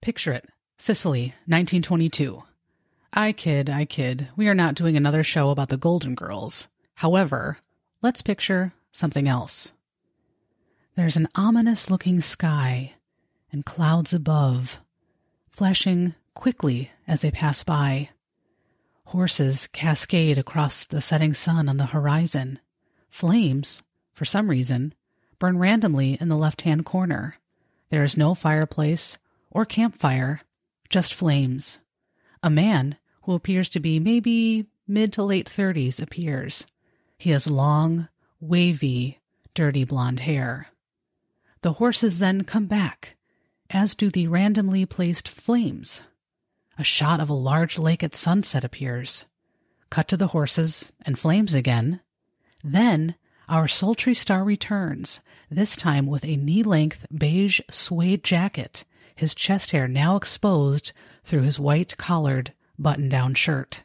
Picture it. Sicily, 1922. I kid. We are not doing another show about the Golden Girls. However, let's picture something else. There's an ominous-looking sky and clouds above, flashing quickly as they pass by. Horses cascade across the setting sun on the horizon. Flames, for some reason, burn randomly in the left-hand corner. There is no fireplace or campfire, just flames. A man, who appears to be maybe mid to late 30s, appears. He has long, wavy, dirty blonde hair. The horses then come back, as do the randomly placed flames. A shot of a large lake at sunset appears. Cut to the horses and flames again. Then our sultry star returns, this time with a knee-length beige suede jacket, his chest hair now exposed through his white-collared, button-down shirt.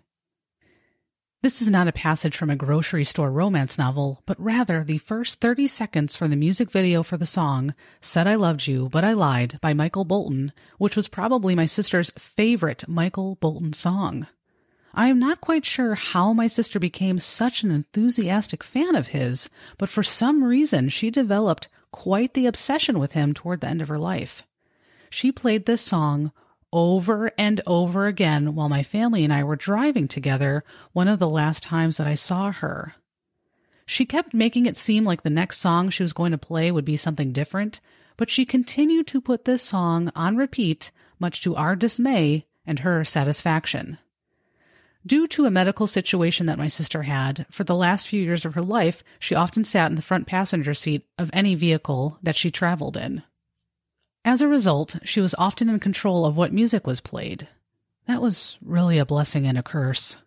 This is not a passage from a grocery store romance novel, but rather the first 30 seconds from the music video for the song Said I Loved You, But I Lied by Michael Bolton, which was probably my sister's favorite Michael Bolton song. I am not quite sure how my sister became such an enthusiastic fan of his, but for some reason she developed quite the obsession with him toward the end of her life. She played this song over and over again while my family and I were driving together one of the last times that I saw her. She kept making it seem like the next song she was going to play would be something different, but she continued to put this song on repeat, much to our dismay and her satisfaction. Due to a medical situation that my sister had, for the last few years of her life, she often sat in the front passenger seat of any vehicle that she traveled in. As a result, she was often in control of what music was played. That was really a blessing and a curse.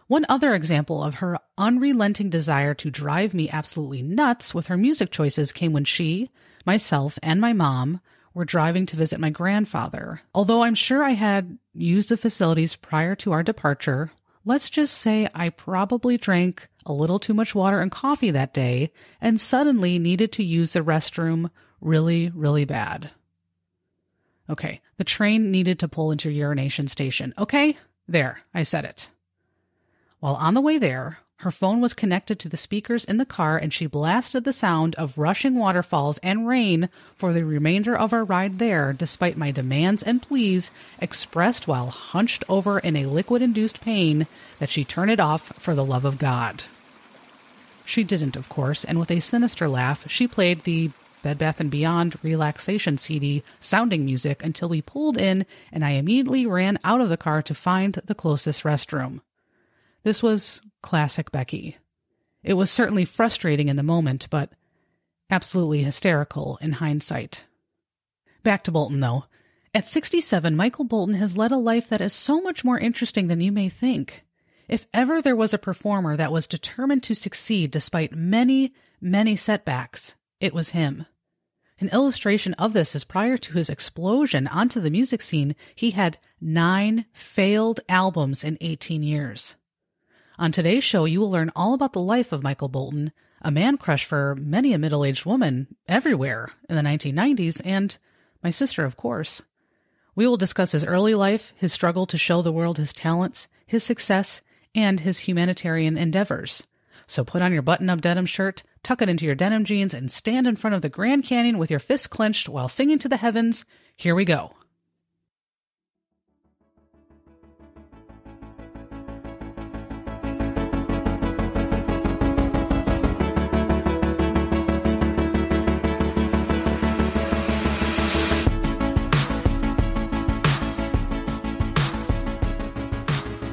One other example of her unrelenting desire to drive me absolutely nuts with her music choices came when she, myself, and my mom were driving to visit my grandfather. Although I'm sure I had used the facilities prior to our departure, let's just say I probably drank a little too much water and coffee that day and suddenly needed to use the restroom really, really bad. Okay, the train needed to pull into urination station. Okay, there, I said it. While on the way there, her phone was connected to the speakers in the car and she blasted the sound of rushing waterfalls and rain for the remainder of our ride there, despite my demands and pleas expressed while hunched over in a liquid-induced pain that she turn it off for the love of God. She didn't, of course, and with a sinister laugh, she played the Bed Bath & Beyond relaxation CD sounding music until we pulled in and I immediately ran out of the car to find the closest restroom. This was classic Becky. It was certainly frustrating in the moment, but absolutely hysterical in hindsight. Back to Bolton, though. At 67, Michael Bolton has led a life that is so much more interesting than you may think. If ever there was a performer that was determined to succeed despite many, many setbacks, it was him. An illustration of this is prior to his explosion onto the music scene, he had 9 failed albums in 18 years. On today's show, you will learn all about the life of Michael Bolton, a man crush for many a middle-aged woman everywhere in the 1990s, and my sister, of course. We will discuss his early life, his struggle to show the world his talents, his success, and his humanitarian endeavors. So put on your button-up denim shirt, tuck it into your denim jeans, and stand in front of the Grand Canyon with your fists clenched while singing to the heavens. Here we go.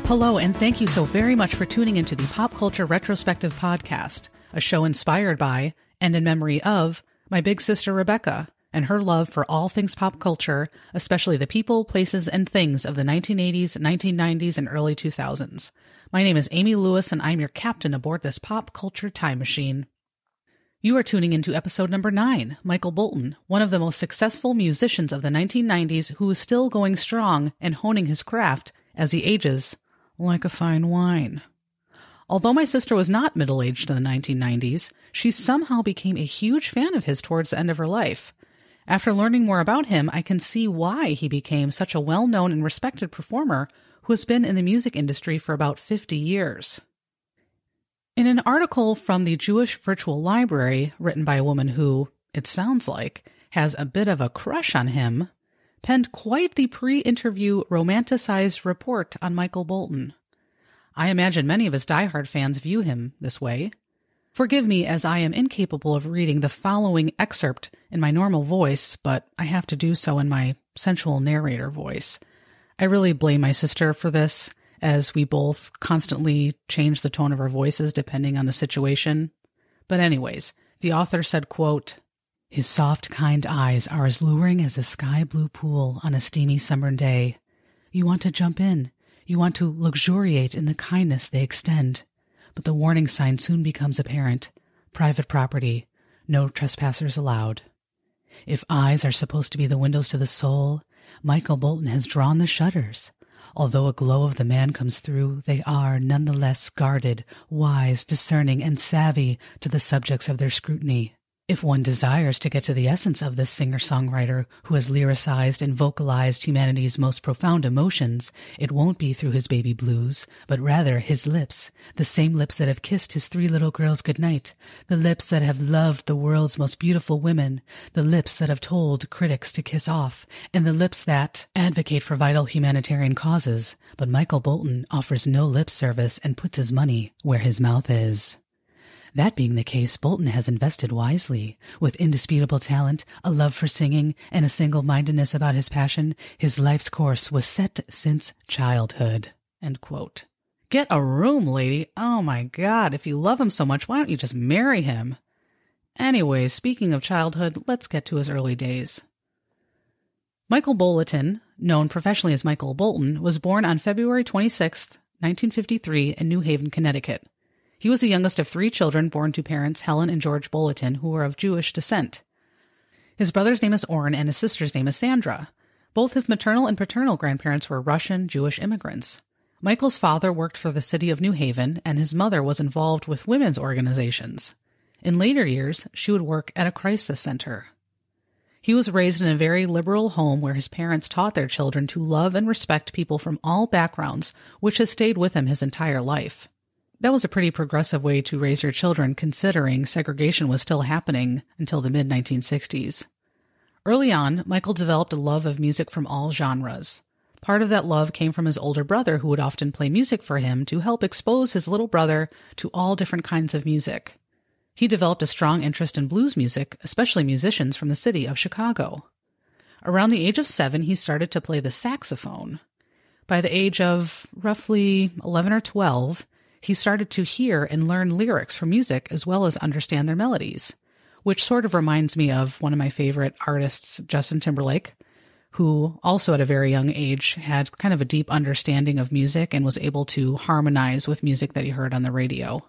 Hello, and thank you so very much for tuning into the Pop Culture Retrospective podcast, a show inspired by and in memory of my big sister Rebecca and her love for all things pop culture, especially the people, places, and things of the 1980s, 1990s, and early 2000s. My name is Amy Lewis, and I'm your captain aboard this pop culture time machine. You are tuning into episode number 9, Michael Bolton, one of the most successful musicians of the 1990s who is still going strong and honing his craft as he ages like a fine wine. Although my sister was not middle-aged in the 1990s, she somehow became a huge fan of his towards the end of her life. After learning more about him, I can see why he became such a well-known and respected performer who has been in the music industry for about 50 years. In an article from the Jewish Virtual Library, written by a woman who, it sounds like, has a bit of a crush on him, penned quite the pre-interview romanticized report on Michael Bolton. I imagine many of his diehard fans view him this way. Forgive me as I am incapable of reading the following excerpt in my normal voice, but I have to do so in my sensual narrator voice. I really blame my sister for this, as we both constantly change the tone of our voices depending on the situation. But anyways, the author said, quote, "His soft, kind eyes are as luring as a sky-blue pool on a steamy summer day. You want to jump in. You want to luxuriate in the kindness they extend. But the warning sign soon becomes apparent. Private property. No trespassers allowed. If eyes are supposed to be the windows to the soul, Michael Bolton has drawn the shutters. Although a glow of the man comes through, they are nonetheless guarded, wise, discerning, and savvy to the subjects of their scrutiny. If one desires to get to the essence of this singer-songwriter who has lyricized and vocalized humanity's most profound emotions, it won't be through his baby blues, but rather his lips, the same lips that have kissed his 3 little girls goodnight, the lips that have loved the world's most beautiful women, the lips that have told critics to kiss off, and the lips that advocate for vital humanitarian causes. But Michael Bolton offers no lip service and puts his money where his mouth is. That being the case, Bolton has invested wisely. With indisputable talent, a love for singing, and a single-mindedness about his passion, his life's course was set since childhood." End quote. Get a room, lady. Oh my God, if you love him so much, why don't you just marry him? Anyways, speaking of childhood, let's get to his early days. Michael Bolton, known professionally as Michael Bolton, was born on February 26, 1953 in New Haven, Connecticut. He was the youngest of 3 children born to parents Helen and George Bolton, who were of Jewish descent. His brother's name is Orrin and his sister's name is Sandra. Both his maternal and paternal grandparents were Russian Jewish immigrants. Michael's father worked for the city of New Haven, and his mother was involved with women's organizations. In later years, she would work at a crisis center. He was raised in a very liberal home where his parents taught their children to love and respect people from all backgrounds, which has stayed with him his entire life. That was a pretty progressive way to raise your children, considering segregation was still happening until the mid-1960s. Early on, Michael developed a love of music from all genres. Part of that love came from his older brother, who would often play music for him to help expose his little brother to all different kinds of music. He developed a strong interest in blues music, especially musicians from the city of Chicago. Around the age of 7, he started to play the saxophone. By the age of roughly 11 or 12, he started to hear and learn lyrics from music as well as understand their melodies, which sort of reminds me of one of my favorite artists, Justin Timberlake, who also at a very young age had kind of a deep understanding of music and was able to harmonize with music that he heard on the radio.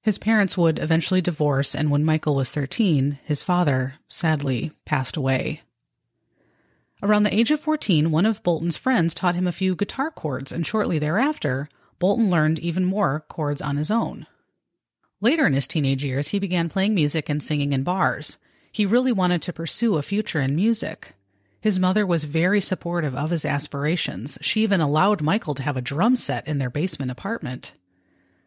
His parents would eventually divorce, and when Michael was 13, his father sadly passed away. Around the age of 14, one of Bolton's friends taught him a few guitar chords, and shortly thereafter, Bolton learned even more chords on his own. Later in his teenage years, he began playing music and singing in bars. He really wanted to pursue a future in music. His mother was very supportive of his aspirations. She even allowed Michael to have a drum set in their basement apartment.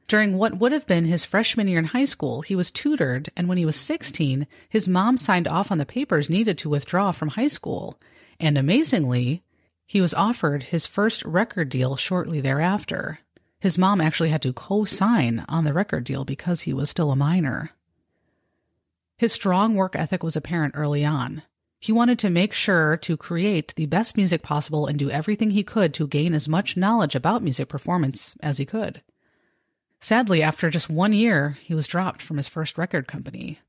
During what would have been his freshman year in high school, he was tutored, and when he was 16, his mom signed off on the papers needed to withdraw from high school. And amazingly, he was offered his first record deal shortly thereafter. His mom actually had to co-sign on the record deal because he was still a minor. His strong work ethic was apparent early on. He wanted to make sure to create the best music possible and do everything he could to gain as much knowledge about music performance as he could. Sadly, after just 1 year, he was dropped from his first record company.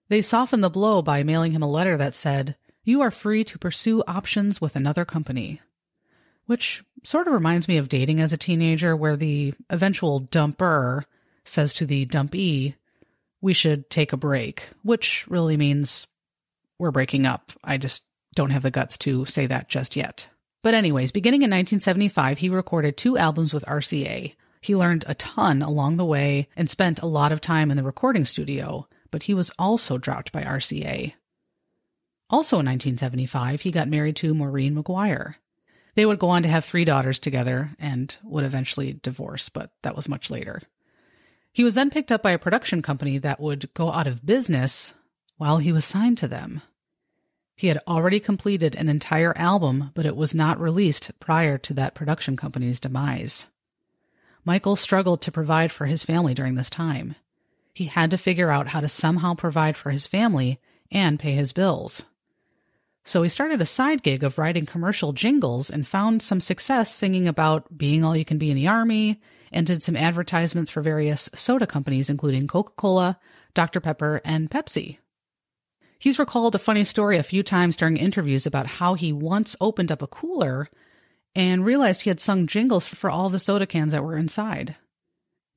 They softened the blow by mailing him a letter that said, "You are free to pursue options with another company." Which sort of reminds me of dating as a teenager, where the eventual dumper says to the dumpee, "We should take a break," which really means we're breaking up. I just don't have the guts to say that just yet. But anyways, beginning in 1975, he recorded 2 albums with RCA. He learned a ton along the way and spent a lot of time in the recording studio, but he was also dropped by RCA. Also in 1975, he got married to Maureen McGuire. They would go on to have 3 daughters together and would eventually divorce, but that was much later. He was then picked up by a production company that would go out of business while he was signed to them. He had already completed an entire album, but it was not released prior to that production company's demise. Michael struggled to provide for his family during this time. He had to figure out how to somehow provide for his family and pay his bills. So he started a side gig of writing commercial jingles and found some success singing about being all you can be in the Army, and did some advertisements for various soda companies, including Coca-Cola, Dr. Pepper, and Pepsi. He's recalled a funny story a few times during interviews about how he once opened up a cooler and realized he had sung jingles for all the soda cans that were inside.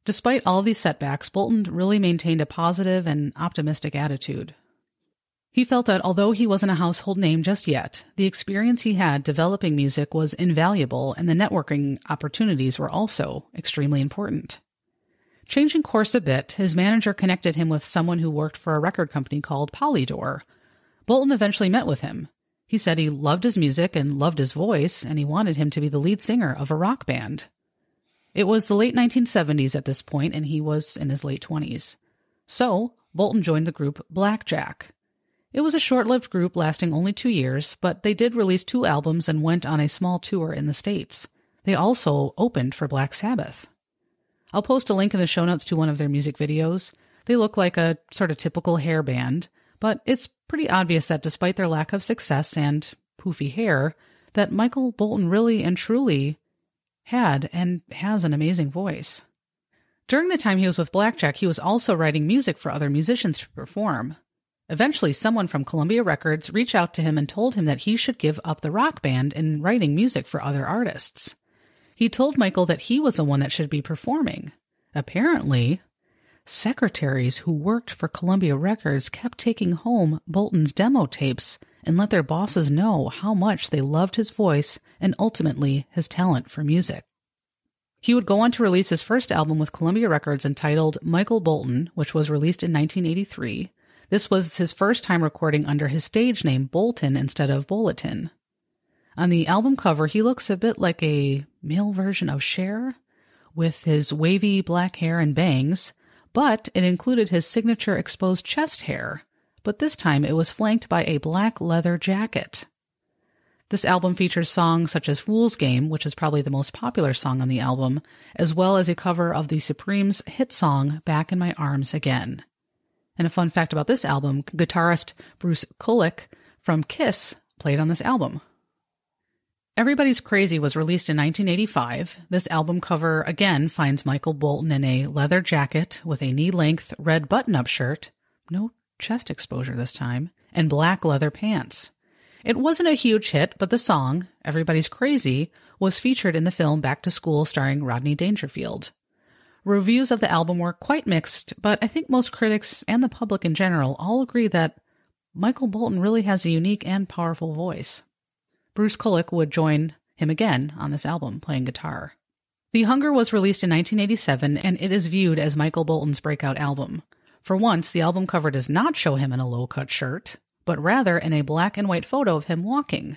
Despite all these setbacks, Bolton really maintained a positive and optimistic attitude. He felt that although he wasn't a household name just yet, the experience he had developing music was invaluable, and the networking opportunities were also extremely important. Changing course a bit, his manager connected him with someone who worked for a record company called Polydor. Bolton eventually met with him. He said he loved his music and loved his voice, and he wanted him to be the lead singer of a rock band. It was the late 1970s at this point, and he was in his late 20s. So, Bolton joined the group Blackjack. It was a short-lived group lasting only 2 years, but they did release 2 albums and went on a small tour in the States. They also opened for Black Sabbath. I'll post a link in the show notes to one of their music videos. They look like a sort of typical hair band, but it's pretty obvious that despite their lack of success and poofy hair, that Michael Bolton really and truly had and has an amazing voice. During the time he was with Blackjack, he was also writing music for other musicians to perform. Eventually, someone from Columbia Records reached out to him and told him that he should give up the rock band and writing music for other artists. He told Michael that he was the one that should be performing. Apparently, secretaries who worked for Columbia Records kept taking home Bolton's demo tapes and let their bosses know how much they loved his voice and ultimately his talent for music. He would go on to release his first album with Columbia Records entitled Michael Bolton, which was released in 1983. This was his first time recording under his stage name Bolton instead of Bulletin. On the album cover, he looks a bit like a male version of Cher, with his wavy black hair and bangs, but it included his signature exposed chest hair, but this time it was flanked by a black leather jacket. This album features songs such as Fool's Game, which is probably the most popular song on the album, as well as a cover of the Supremes' hit song Back in My Arms Again. And a fun fact about this album, guitarist Bruce Kulick from Kiss played on this album. Everybody's Crazy was released in 1985. This album cover again finds Michael Bolton in a leather jacket with a knee-length red button-up shirt, no chest exposure this time, and black leather pants. It wasn't a huge hit, but the song, Everybody's Crazy, was featured in the film Back to School starring Rodney Dangerfield. Reviews of the album were quite mixed, but I think most critics and the public in general all agree that Michael Bolton really has a unique and powerful voice. Bruce Kulick would join him again on this album, playing guitar. The Hunger was released in 1987, and it is viewed as Michael Bolton's breakout album. For once, the album cover does not show him in a low-cut shirt, but rather in a black and white photo of him walking.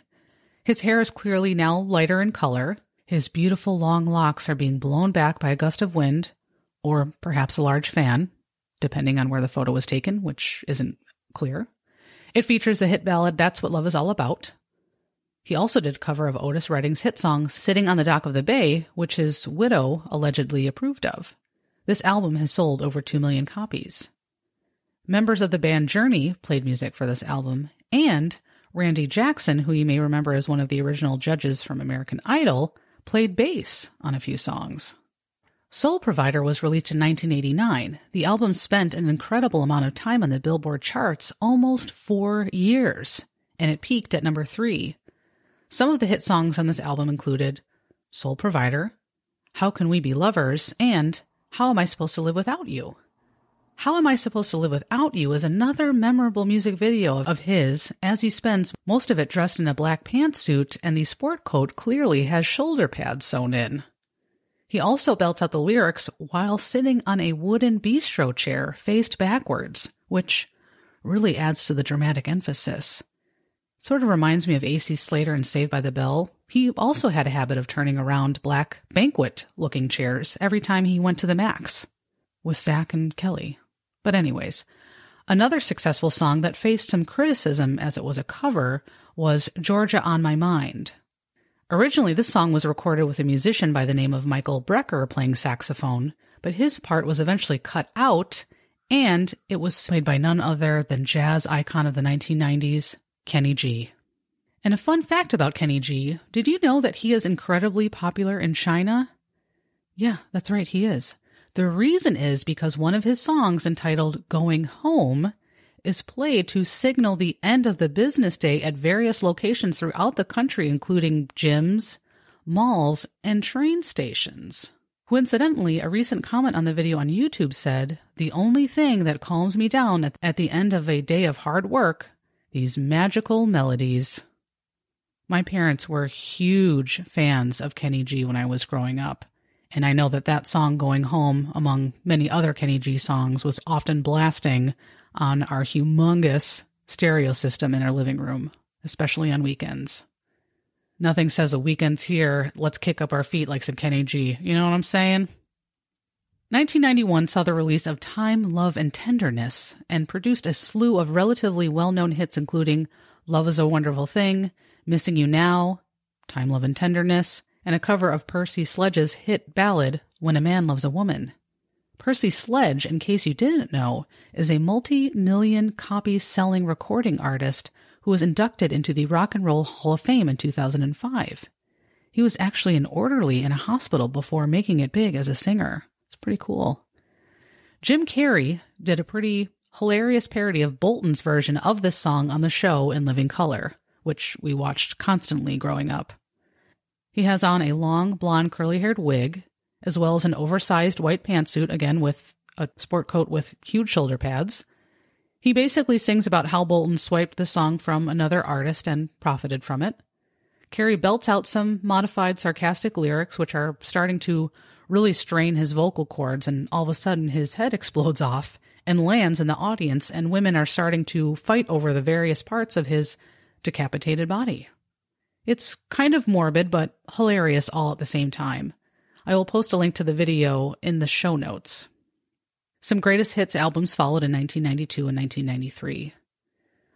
His hair is clearly now lighter in color. His beautiful long locks are being blown back by a gust of wind, or perhaps a large fan, depending on where the photo was taken, which isn't clear. It features the hit ballad That's What Love Is All About. He also did a cover of Otis Redding's hit song Sitting on the Dock of the Bay, which his widow allegedly approved of. This album has sold over 2 million copies. Members of the band Journey played music for this album, and Randy Jackson, who you may remember as one of the original judges from American Idol, played bass on a few songs. Soul Provider was released in 1989. The album spent an incredible amount of time on the Billboard charts, almost 4 years, and it peaked at number 3. Some of the hit songs on this album included Soul Provider, How Can We Be Lovers, and How Am I Supposed to Live Without You? How Am I Supposed to Live Without You is another memorable music video of his, as he spends most of it dressed in a black pantsuit, and the sport coat clearly has shoulder pads sewn in. He also belts out the lyrics while sitting on a wooden bistro chair faced backwards, which really adds to the dramatic emphasis. Sort of reminds me of A.C. Slater in Saved by the Bell. He also had a habit of turning around black banquet-looking chairs every time he went to the Max with Zach and Kelly. But anyways, another successful song that faced some criticism as it was a cover was Georgia on My Mind. Originally, this song was recorded with a musician by the name of Michael Brecker playing saxophone, but his part was eventually cut out, and it was played by none other than jazz icon of the 1990s, Kenny G. And a fun fact about Kenny G, did you know that he is incredibly popular in China? Yeah, that's right, he is. The reason is because one of his songs entitled Going Home is played to signal the end of the business day at various locations throughout the country, including gyms, malls, and train stations. Coincidentally, a recent comment on the video on YouTube said, "The only thing that calms me down at the end of a day of hard work, these magical melodies." My parents were huge fans of Kenny G when I was growing up, and I know that that song Going Home, among many other Kenny G songs, was often blasting on our humongous stereo system in our living room, especially on weekends. Nothing says a weekend's here, let's kick up our feet like some Kenny G. You know what I'm saying? 1991 saw the release of Time, Love, and Tenderness and produced a slew of relatively well-known hits including Love is a Wonderful Thing, Missing You Now, Time, Love, and Tenderness, and a cover of Percy Sledge's hit ballad When a Man Loves a Woman. Percy Sledge, in case you didn't know, is a multi-million copy selling recording artist who was inducted into the Rock and Roll Hall of Fame in 2005. He was actually an orderly in a hospital before making it big as a singer. It's pretty cool. Jim Carrey did a pretty hilarious parody of Bolton's version of this song on the show In Living Color, which we watched constantly growing up. He has on a long, blonde, curly-haired wig, as well as an oversized white pantsuit, again with a sport coat with huge shoulder pads. He basically sings about how Bolton swiped the song from another artist and profited from it. Carrey belts out some modified sarcastic lyrics, which are starting to really strain his vocal cords, and all of a sudden his head explodes off and lands in the audience, and women are starting to fight over the various parts of his decapitated body. It's kind of morbid, but hilarious all at the same time. I will post a link to the video in the show notes. Some greatest hits albums followed in 1992 and 1993.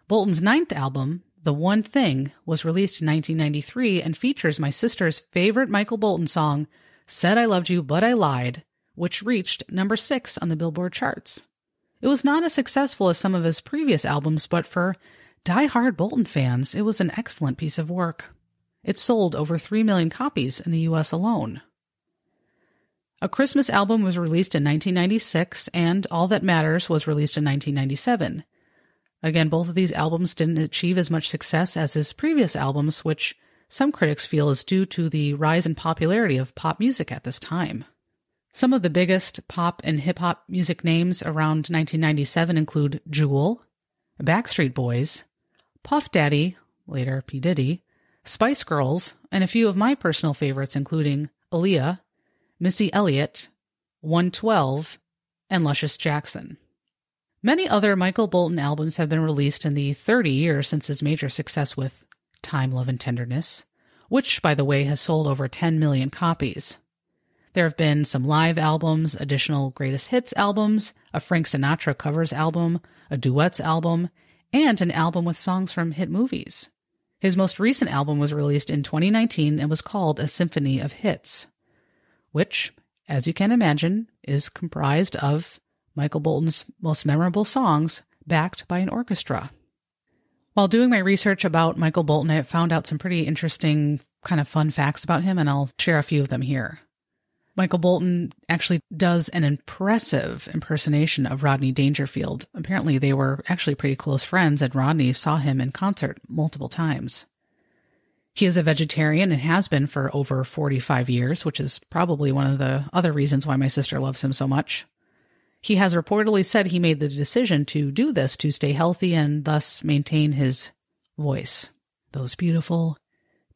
Bolton's ninth album, The One Thing, was released in 1993 and features my sister's favorite Michael Bolton song, Said I Loved You But I Lied, which reached number 6 on the Billboard charts. It was not as successful as some of his previous albums, but for die-hard Bolton fans, it was an excellent piece of work. It sold over 3 million copies in the U.S. alone. A Christmas album was released in 1996, and All That Matters was released in 1997. Again, both of these albums didn't achieve as much success as his previous albums, which some critics feel is due to the rise in popularity of pop music at this time. Some of the biggest pop and hip-hop music names around 1997 include Jewel, Backstreet Boys, Puff Daddy, later P. Diddy, Spice Girls, and a few of my personal favorites including Aaliyah, Missy Elliott, 112, and Luscious Jackson. Many other Michael Bolton albums have been released in the 30 years since his major success with Time, Love, and Tenderness, which, by the way, has sold over 10 million copies. There have been some live albums, additional greatest hits albums, a Frank Sinatra covers album, a duets album, and an album with songs from hit movies. His most recent album was released in 2019 and was called A Symphony of Hits, which, as you can imagine, is comprised of Michael Bolton's most memorable songs backed by an orchestra. While doing my research about Michael Bolton, I found out some pretty interesting kind of fun facts about him, and I'll share a few of them here. Michael Bolton actually does an impressive impersonation of Rodney Dangerfield. Apparently they were actually pretty close friends, and Rodney saw him in concert multiple times. He is a vegetarian and has been for over 45 years, which is probably one of the other reasons why my sister loves him so much. He has reportedly said he made the decision to do this to stay healthy and thus maintain his voice. Those beautiful,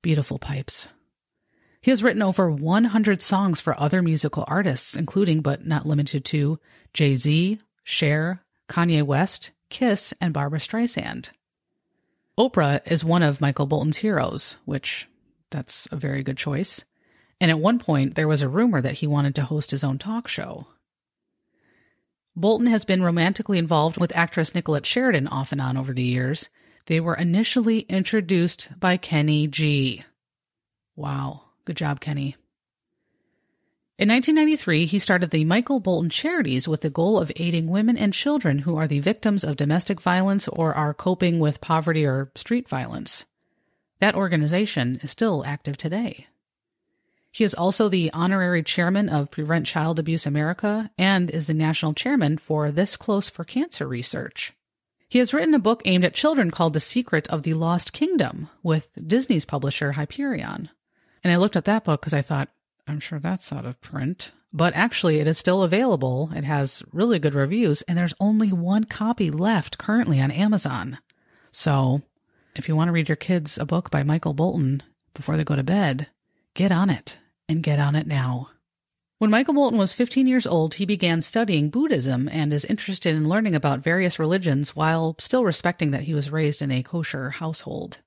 beautiful pipes. He has written over 100 songs for other musical artists, including but not limited to Jay-Z, Cher, Kanye West, Kiss, and Barbra Streisand. Oprah is one of Michael Bolton's heroes, which that's a very good choice. And at one point, there was a rumor that he wanted to host his own talk show. Bolton has been romantically involved with actress Nicolette Sheridan off and on over the years. They were initially introduced by Kenny G. Wow, good job, Kenny. In 1993, he started the Michael Bolton Charities with the goal of aiding women and children who are the victims of domestic violence or are coping with poverty or street violence. That organization is still active today. He is also the honorary chairman of Prevent Child Abuse America and is the national chairman for This Close for Cancer Research. He has written a book aimed at children called The Secret of the Lost Kingdom with Disney's publisher Hyperion. And I looked at that book because I thought, I'm sure that's out of print. But actually, it is still available. It has really good reviews, and there's only one copy left currently on Amazon. So if you want to read your kids a book by Michael Bolton before they go to bed, get on it, and get on it now. When Michael Bolton was 15 years old, he began studying Buddhism and is interested in learning about various religions while still respecting that he was raised in a kosher household.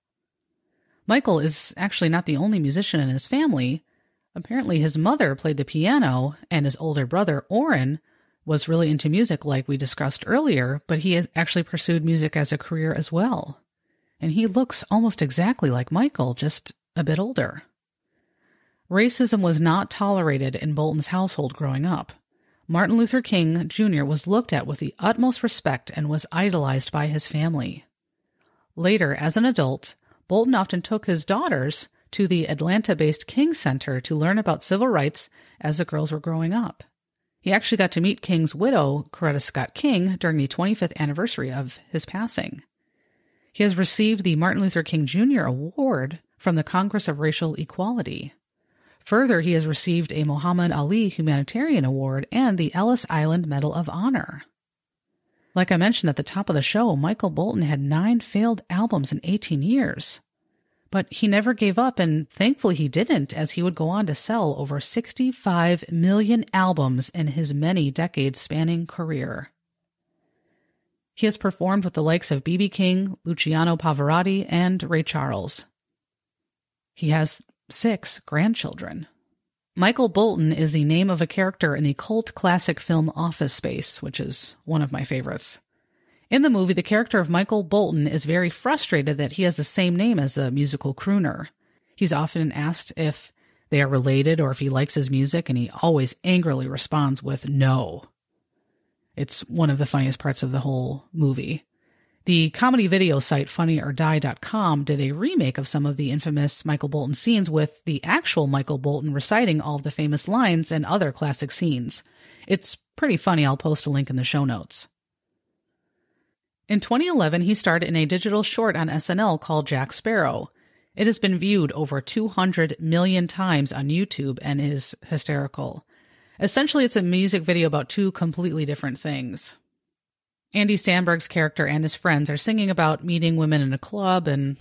Michael is actually not the only musician in his family. Apparently, his mother played the piano, and his older brother, Orrin, was really into music like we discussed earlier, but he has actually pursued music as a career as well. And he looks almost exactly like Michael, just a bit older. Racism was not tolerated in Bolton's household growing up. Martin Luther King Jr. was looked at with the utmost respect and was idolized by his family. Later, as an adult, Bolton often took his daughters to the Atlanta-based King Center to learn about civil rights as the girls were growing up. He actually got to meet King's widow, Coretta Scott King, during the 25th anniversary of his passing. He has received the Martin Luther King Jr. Award from the Congress of Racial Equality. Further, he has received a Muhammad Ali Humanitarian Award and the Ellis Island Medal of Honor. Like I mentioned at the top of the show, Michael Bolton had 9 failed albums in 18 years. But he never gave up, and thankfully he didn't, as he would go on to sell over 65 million albums in his many decades-spanning career. He has performed with the likes of B.B. King, Luciano Pavarotti, and Ray Charles. He has 6 grandchildren. Michael Bolton is the name of a character in the cult classic film Office Space, which is one of my favorites. In the movie, the character of Michael Bolton is very frustrated that he has the same name as a musical crooner. He's often asked if they are related or if he likes his music, and he always angrily responds with no. It's one of the funniest parts of the whole movie. The comedy video site funnyordie.com did a remake of some of the infamous Michael Bolton scenes with the actual Michael Bolton reciting all of the famous lines and other classic scenes. It's pretty funny. I'll post a link in the show notes. In 2011, he starred in a digital short on SNL called Jack Sparrow. It has been viewed over 200 million times on YouTube and is hysterical. Essentially, it's a music video about 2 completely different things. Andy Samberg's character and his friends are singing about meeting women in a club and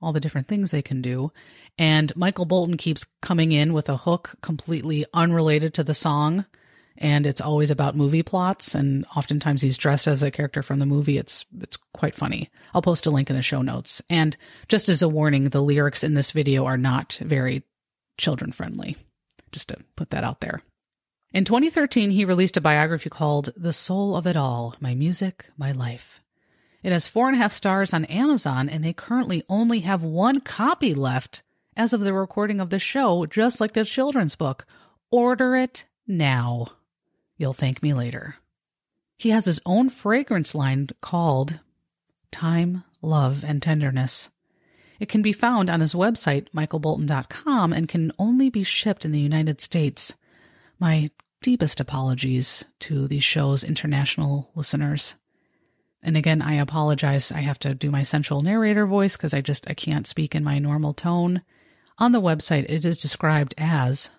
all the different things they can do. And Michael Bolton keeps coming in with a hook completely unrelated to the song. And it's always about movie plots, and oftentimes he's dressed as a character from the movie. It's quite funny. I'll post a link in the show notes. And just as a warning, the lyrics in this video are not very children-friendly, just to put that out there. In 2013, he released a biography called The Soul of It All, My Music, My Life. It has 4.5 stars on Amazon, and they currently only have 1 copy left as of the recording of the show, just like the children's book. Order it now. You'll thank me later. He has his own fragrance line called Time, Love, and Tenderness. It can be found on his website, michaelbolton.com, and can only be shipped in the United States. My deepest apologies to the show's international listeners. And again, I apologize. I have to do my sensual narrator voice because I can't speak in my normal tone. On the website, it is described as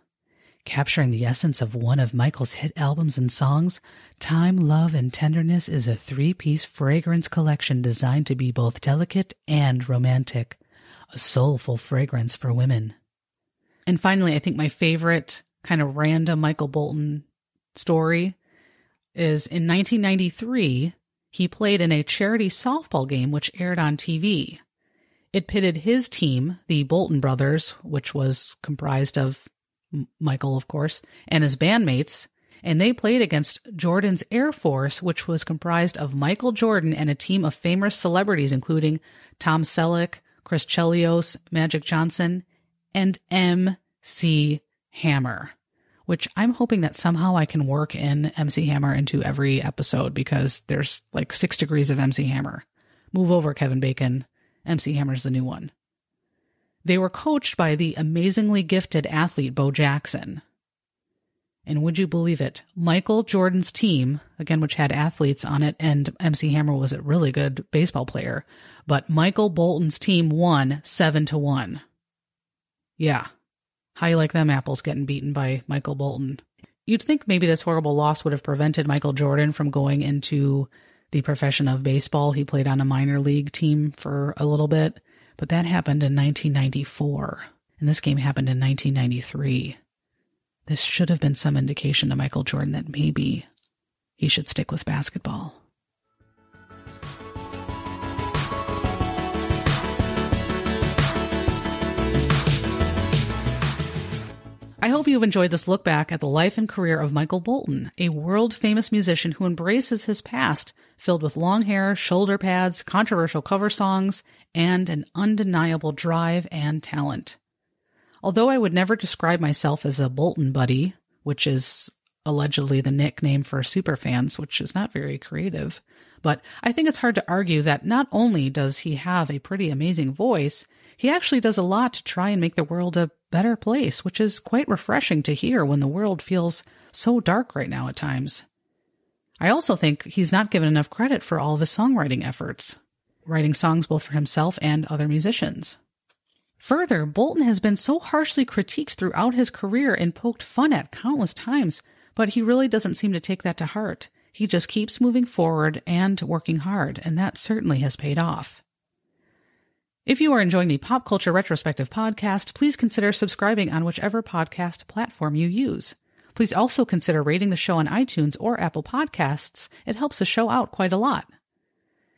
capturing the essence of one of Michael's hit albums and songs. Time, Love, and Tenderness is a 3-piece fragrance collection designed to be both delicate and romantic. A soulful fragrance for women. And finally, I think my favorite kind of random Michael Bolton story is in 1993, he played in a charity softball game which aired on TV. It pitted his team, the Bolton brothers, which was comprised of Michael, of course, and his bandmates, and they played against Jordan's Air Force, which was comprised of Michael Jordan and a team of famous celebrities, including Tom Selleck, Chris Chelios, Magic Johnson, and MC Hammer, which I'm hoping that somehow I can work in MC Hammer into every episode because there's like 6 degrees of MC Hammer. Move over, Kevin Bacon. MC Hammer's the new one. They were coached by the amazingly gifted athlete Bo Jackson. And would you believe it? Michael Jordan's team, again, which had athletes on it, and MC Hammer was a really good baseball player, but Michael Bolton's team won 7-1. Yeah. How you like them apples getting beaten by Michael Bolton? You'd think maybe this horrible loss would have prevented Michael Jordan from going into the profession of baseball. He played on a minor league team for a little bit, but that happened in 1994, and this game happened in 1993. This should have been some indication to Michael Jordan that maybe he should stick with basketball. I hope you've enjoyed this look back at the life and career of Michael Bolton, a world-famous musician who embraces his past, filled with long hair, shoulder pads, controversial cover songs, and an undeniable drive and talent. Although I would never describe myself as a Bolton buddy, which is allegedly the nickname for superfans, which is not very creative, but I think it's hard to argue that not only does he have a pretty amazing voice, he actually does a lot to try and make the world a better place, which is quite refreshing to hear when the world feels so dark right now at times. I also think he's not given enough credit for all of his songwriting efforts, writing songs both for himself and other musicians. Further, Bolton has been so harshly critiqued throughout his career and poked fun at countless times, but he really doesn't seem to take that to heart. He just keeps moving forward and working hard, and that certainly has paid off. If you are enjoying the Pop Culture Retrospective podcast, please consider subscribing on whichever podcast platform you use. Please also consider rating the show on iTunes or Apple Podcasts. It helps the show out quite a lot.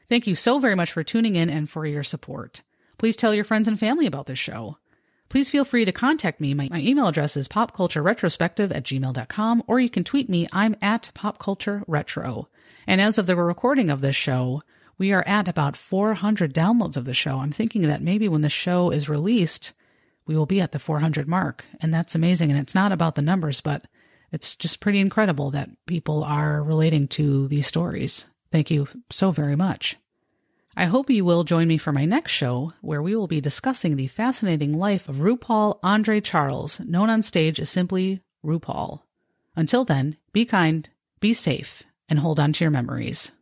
Thank you so very much for tuning in and for your support. Please tell your friends and family about this show. Please feel free to contact me. My email address is popcultureretrospective@gmail.com, or you can tweet me. I'm at popcultureretro. And as of the recording of this show, we are at about 400 downloads of the show. I'm thinking that maybe when the show is released, we will be at the 400 mark. And that's amazing. And it's not about the numbers, but it's just pretty incredible that people are relating to these stories. Thank you so very much. I hope you will join me for my next show, where we will be discussing the fascinating life of RuPaul Andre Charles, known on stage as simply RuPaul. Until then, be kind, be safe, and hold on to your memories.